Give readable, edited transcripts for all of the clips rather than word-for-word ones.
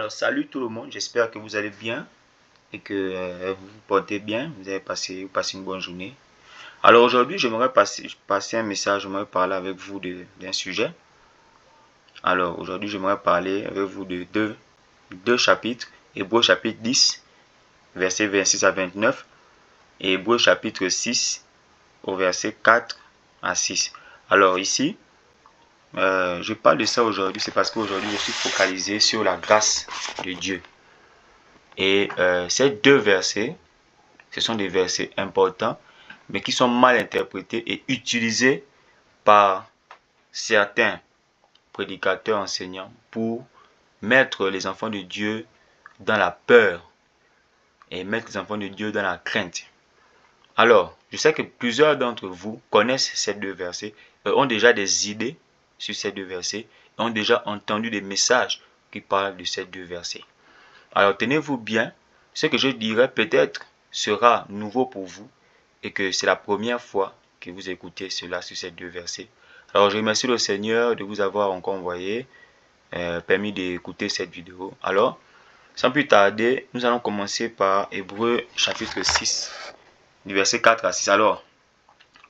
Alors, salut tout le monde, j'espère que vous allez bien et que vous vous portez bien, vous passé une bonne journée. Alors aujourd'hui, j'aimerais passer un message, j'aimerais parler avec vous d'un sujet. Alors aujourd'hui, j'aimerais parler avec vous de deux chapitres, Hébreux chapitre 10, versets 26 à 29, et Hébreux chapitre 6, au verset 4 à 6. Alors ici, je parle de ça aujourd'hui, c'est parce qu'aujourd'hui, je suis focalisé sur la grâce de Dieu. Et ces deux versets, ce sont des versets importants, mais qui sont mal interprétés et utilisés par certains prédicateurs enseignants pour mettre les enfants de Dieu dans la peur et mettre les enfants de Dieu dans la crainte. Alors, je sais que plusieurs d'entre vous connaissent ces deux versets, ont déjà des idées sur ces deux versets, ont déjà entendu des messages qui parlent de ces deux versets. Alors tenez-vous bien, ce que je dirai peut-être sera nouveau pour vous et que c'est la première fois que vous écoutez cela sur ces deux versets. Alors je remercie le Seigneur de vous avoir encore envoyé, permis d'écouter cette vidéo. Alors, sans plus tarder, nous allons commencer par Hébreux chapitre 6, du verset 4 à 6. Alors,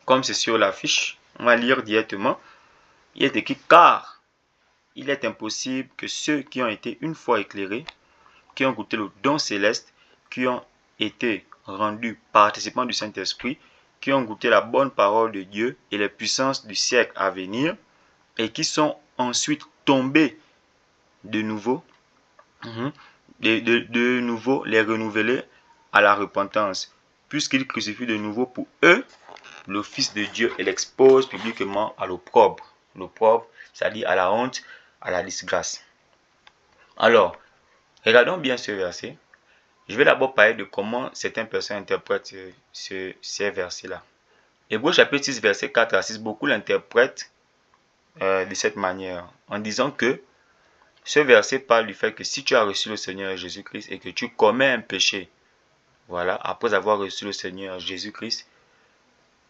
comme c'est sur l'affiche, on va lire directement. Il est écrit « Car il est impossible que ceux qui ont été une fois éclairés, qui ont goûté le don céleste, qui ont été rendus participants du Saint-Esprit, qui ont goûté la bonne parole de Dieu et les puissances du siècle à venir, et qui sont ensuite tombés de nouveau, de nouveau les renouveler à la repentance, puisqu'ils crucifient de nouveau pour eux le Fils de Dieu et l'exposent publiquement à l'opprobre. L'opprobre, c'est-à-dire à la honte, à la disgrâce. Alors, regardons bien ce verset. Je vais d'abord parler de comment certaines personnes interprètent ces versets-là. Hébreux chapitre 6, verset 4 à 6, beaucoup l'interprètent de cette manière, en disant que ce verset parle du fait que si tu as reçu le Seigneur Jésus-Christ et que tu commets un péché, voilà, après avoir reçu le Seigneur Jésus-Christ,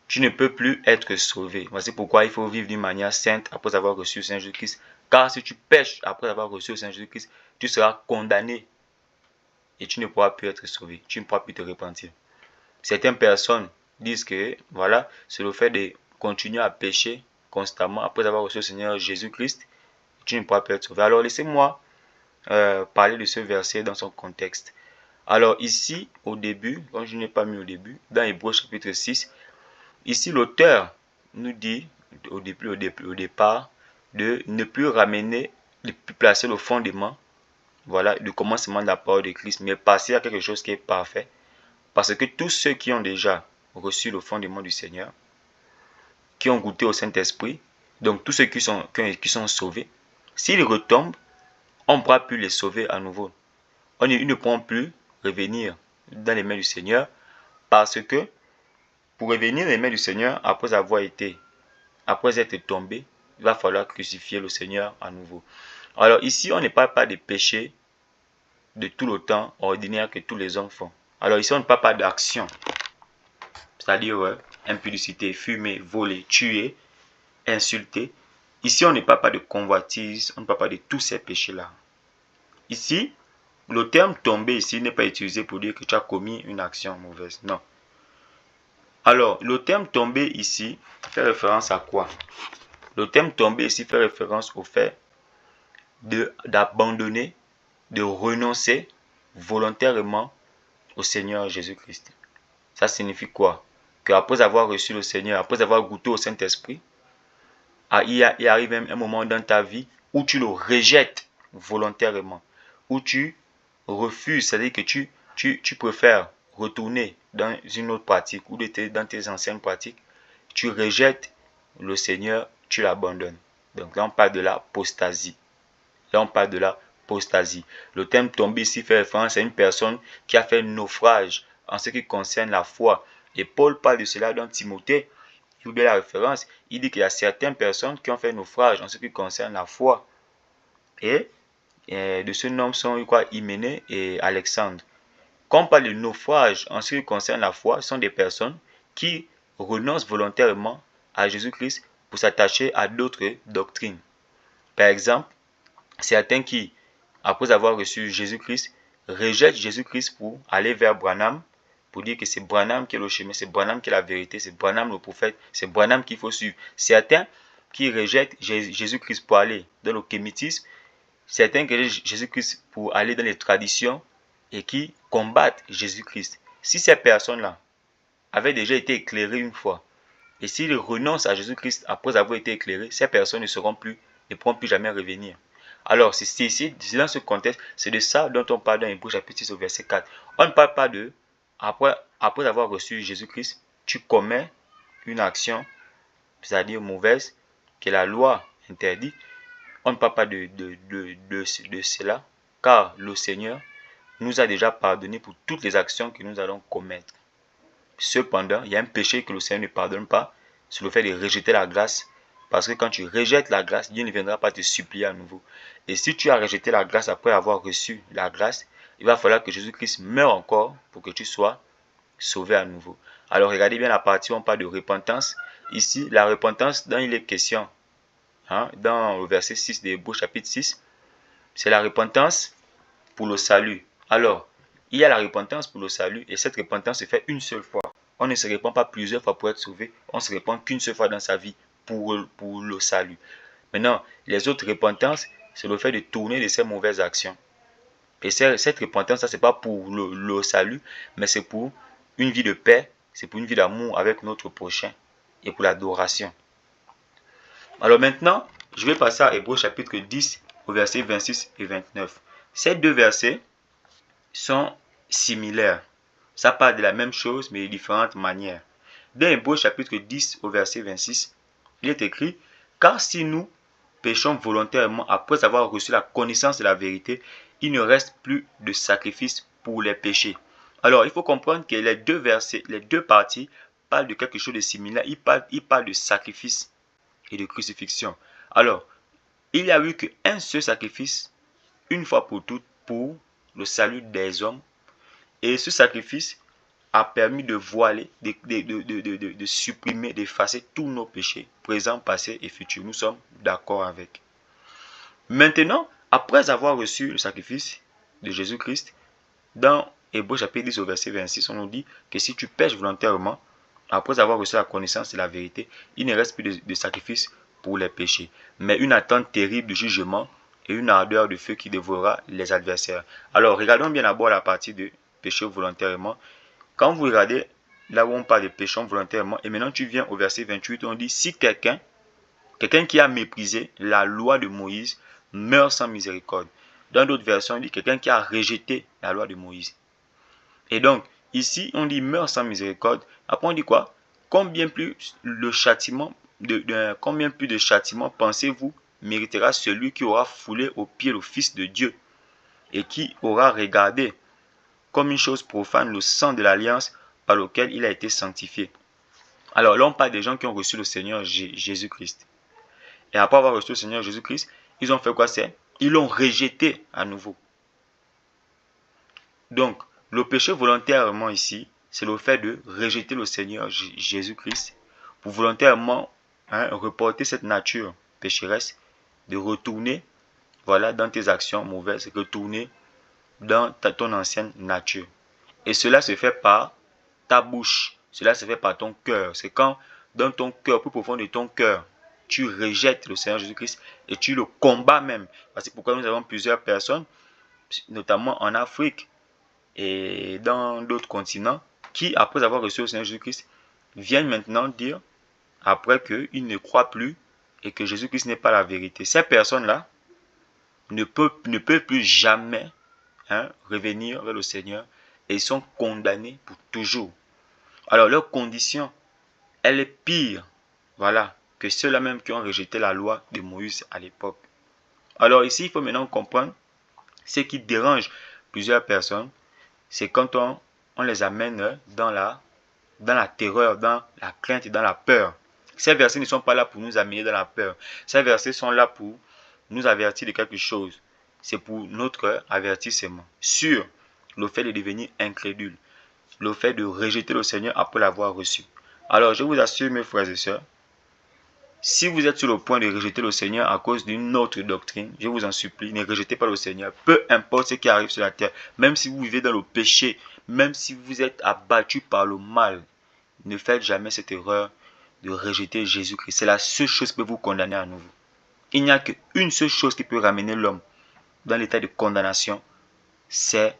tu ne peux plus être sauvé. Voici pourquoi il faut vivre d'une manière sainte après avoir reçu le Seigneur Jésus-Christ. Car si tu pèches après avoir reçu le Seigneur Jésus-Christ, tu seras condamné et tu ne pourras plus être sauvé. Tu ne pourras plus te repentir. Certaines personnes disent que voilà, c'est le fait de continuer à pécher constamment après avoir reçu le Seigneur Jésus-Christ, tu ne pourras plus être sauvé. Alors laissez-moi parler de ce verset dans son contexte. Alors ici, au début, quand je n'ai pas mis au début, dans Hébreux chapitre 6, ici l'auteur nous dit au départ de ne plus ramener, de plus placer le fondement, voilà, du commencement de la parole de Christ, mais passer à quelque chose qui est parfait. Parce que tous ceux qui ont déjà reçu le fondement du Seigneur, qui ont goûté au Saint-Esprit, donc tous ceux qui sont sauvés, s'ils retombent, on ne pourra plus les sauver à nouveau. Ils ne pourront plus revenir dans les mains du Seigneur, parce que pour revenir dans les mains du Seigneur, après être tombé, il va falloir crucifier le Seigneur à nouveau. Alors ici, on ne parle pas des péchés de tout le temps ordinaire que tous les hommes font. Alors ici, on ne parle pas d'action, c'est-à-dire impudicité, fumer, voler, tuer, insulter. Ici, on ne parle pas de convoitise, on ne parle pas de tous ces péchés-là. Ici, le terme tomber ici n'est pas utilisé pour dire que tu as commis une action mauvaise, non. Alors, le terme tomber ici fait référence à quoi? Le terme tomber ici fait référence au fait d'abandonner, de renoncer volontairement au Seigneur Jésus-Christ. Ça signifie quoi? Qu'après avoir reçu le Seigneur, après avoir goûté au Saint-Esprit, il arrive même un moment dans ta vie où tu le rejettes volontairement, où tu refuses, c'est-à-dire que tu préfères retourner dans une autre pratique ou dans tes anciennes pratiques, tu rejettes le Seigneur, tu l'abandonnes. Donc là, on parle de l'apostasie. Le terme tomber ici fait référence à une personne qui a fait naufrage en ce qui concerne la foi. Et Paul parle de cela dans Timothée. Il oublie la référence. Il dit qu'il y a certaines personnes qui ont fait naufrage en ce qui concerne la foi. Et de ce nom sont Hyménée et Alexandre. Quand on parle de naufrage en ce qui concerne la foi, ce sont des personnes qui renoncent volontairement à Jésus-Christ pour s'attacher à d'autres doctrines. Par exemple, certains qui après avoir reçu Jésus-Christ, rejettent Jésus-Christ pour aller vers Branham, pour dire que c'est Branham qui est le chemin, c'est Branham qui est la vérité, c'est Branham le prophète, c'est Branham qu'il faut suivre. Certains qui rejettent Jésus-Christ pour aller dans le kémitisme, certains qui rejettent Jésus-Christ pour aller dans les traditions et qui combattent Jésus-Christ. Si ces personnes-là avaient déjà été éclairées une fois, et s'ils renoncent à Jésus-Christ après avoir été éclairés, ces personnes ne pourront plus jamais revenir. Alors, c'est ici, dans ce contexte, c'est de ça dont on parle dans Hébreux chapitre 6 au verset 4. On ne parle pas de, après avoir reçu Jésus-Christ, tu commets une action, c'est-à-dire mauvaise, que la loi interdit. On ne parle pas de cela, car le Seigneur nous a déjà pardonné pour toutes les actions que nous allons commettre. Cependant, il y a un péché que le Seigneur ne pardonne pas, c'est le fait de rejeter la grâce. Parce que quand tu rejettes la grâce, Dieu ne viendra pas te supplier à nouveau. Et si tu as rejeté la grâce après avoir reçu la grâce, il va falloir que Jésus-Christ meure encore pour que tu sois sauvé à nouveau. Alors regardez bien la partie où on parle de repentance. Ici, la repentance dont il est question, dans le verset 6 de Hébreux chapitre 6, c'est la repentance pour le salut. Alors, il y a la repentance pour le salut et cette repentance se fait une seule fois. On ne se répand pas plusieurs fois pour être sauvé, on se répand qu'une seule fois dans sa vie pour le salut. Maintenant, les autres repentances, c'est le fait de tourner de ces mauvaises actions. Et cette repentance, ça, c'est pas pour le salut, mais c'est pour une vie de paix, c'est pour une vie d'amour avec notre prochain et pour l'adoration. Alors maintenant, je vais passer à Hébreux chapitre 10 au verset 26 et 29. Ces deux versets sont similaires. Ça parle de la même chose, mais de différentes manières. Dans Hébreux chapitre 10 au verset 26, il est écrit « Car si nous péchons volontairement après avoir reçu la connaissance de la vérité, il ne reste plus de sacrifice pour les péchés. » Alors, il faut comprendre que les deux versets, les deux parties parlent de quelque chose de similaire. Ils parlent de sacrifice et de crucifixion. Alors, il n'y a eu qu'un seul sacrifice, une fois pour toutes, pour le salut des hommes. Et ce sacrifice a permis de voiler, de supprimer, d'effacer tous nos péchés, présents, passés et futurs. Nous sommes d'accord avec. Maintenant, après avoir reçu le sacrifice de Jésus-Christ, dans Hébreux chapitre 10 au verset 26, on nous dit que si tu pèches volontairement, après avoir reçu la connaissance de la vérité, il ne reste plus de sacrifice pour les péchés, mais une attente terrible de jugement et une ardeur de feu qui dévorera les adversaires. Alors, regardons bien d'abord la partie de pécher volontairement. Quand vous regardez là où on parle de péchant volontairement, et maintenant tu viens au verset 28, on dit si quelqu'un qui a méprisé la loi de Moïse meurt sans miséricorde. Dans d'autres versions, on dit quelqu'un qui a rejeté la loi de Moïse. Et donc, ici, on dit meurt sans miséricorde. Après, on dit quoi? Combien plus de châtiment pensez-vous méritera celui qui aura foulé aux pieds le Fils de Dieu et qui aura regardé comme une chose profane le sang de l'alliance par lequel il a été sanctifié. Alors là, on parle des gens qui ont reçu le Seigneur Jésus-Christ. Et après avoir reçu le Seigneur Jésus-Christ, ils ont fait quoi? Ils l'ont rejeté à nouveau. Donc, le péché volontairement ici, c'est le fait de rejeter le Seigneur Jésus-Christ pour volontairement reporter cette nature pécheresse, de retourner dans tes actions mauvaises, retourner dans ton ancienne nature. Et cela se fait par ta bouche, cela se fait par ton cœur. C'est quand dans ton cœur, plus profond de ton cœur, tu rejettes le Seigneur Jésus-Christ et tu le combats même. C'est pourquoi nous avons plusieurs personnes, notamment en Afrique et dans d'autres continents, qui après avoir reçu le Seigneur Jésus-Christ, viennent maintenant dire, après qu'ils ne croient plus et que Jésus-Christ n'est pas la vérité. Ces personnes-là ne peuvent plus jamais revenir vers le Seigneur et ils sont condamnés pour toujours. Alors leur condition, elle est pire, que ceux-là même qui ont rejeté la loi de Moïse à l'époque. Alors ici, il faut maintenant comprendre ce qui dérange plusieurs personnes, c'est quand on les amène dans la terreur, dans la crainte et dans la peur. Ces versets ne sont pas là pour nous amener dans la peur. Ces versets sont là pour nous avertir de quelque chose. C'est pour notre avertissement sur le fait de devenir incrédule, le fait de rejeter le Seigneur après l'avoir reçu. Alors, je vous assure, mes frères et sœurs, Si vous êtes sur le point de rejeter le Seigneur à cause d'une autre doctrine, je vous en supplie, ne rejetez pas le Seigneur. Peu importe ce qui arrive sur la terre, même si vous vivez dans le péché, même si vous êtes abattu par le mal, ne faites jamais cette erreur de rejeter Jésus-Christ. C'est la seule chose qui peut vous condamner à nouveau. Il n'y a qu'une seule chose qui peut ramener l'homme dans l'état de condamnation, c'est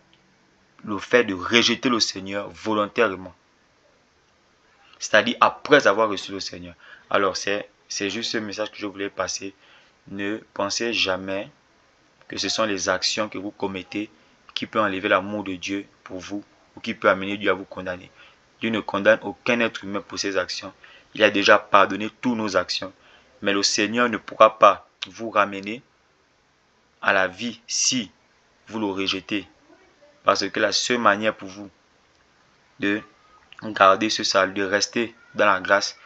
le fait de rejeter le Seigneur volontairement. C'est-à-dire après avoir reçu le Seigneur. Alors c'est juste ce message que je voulais passer. Ne pensez jamais que ce sont les actions que vous commettez qui peuvent enlever l'amour de Dieu pour vous ou qui peut amener Dieu à vous condamner. Dieu ne condamne aucun être humain pour ses actions. Il a déjà pardonné toutes nos actions. Mais le Seigneur ne pourra pas vous ramener à la vie si vous le rejetez. Parce que la seule manière pour vous de garder ce salut, de rester dans la grâce,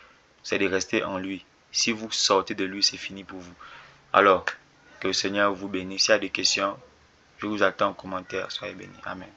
c'est de rester en lui. Si vous sortez de lui, c'est fini pour vous. Alors, que le Seigneur vous bénisse. S'il y a des questions, je vous attends en commentaire. Soyez bénis. Amen.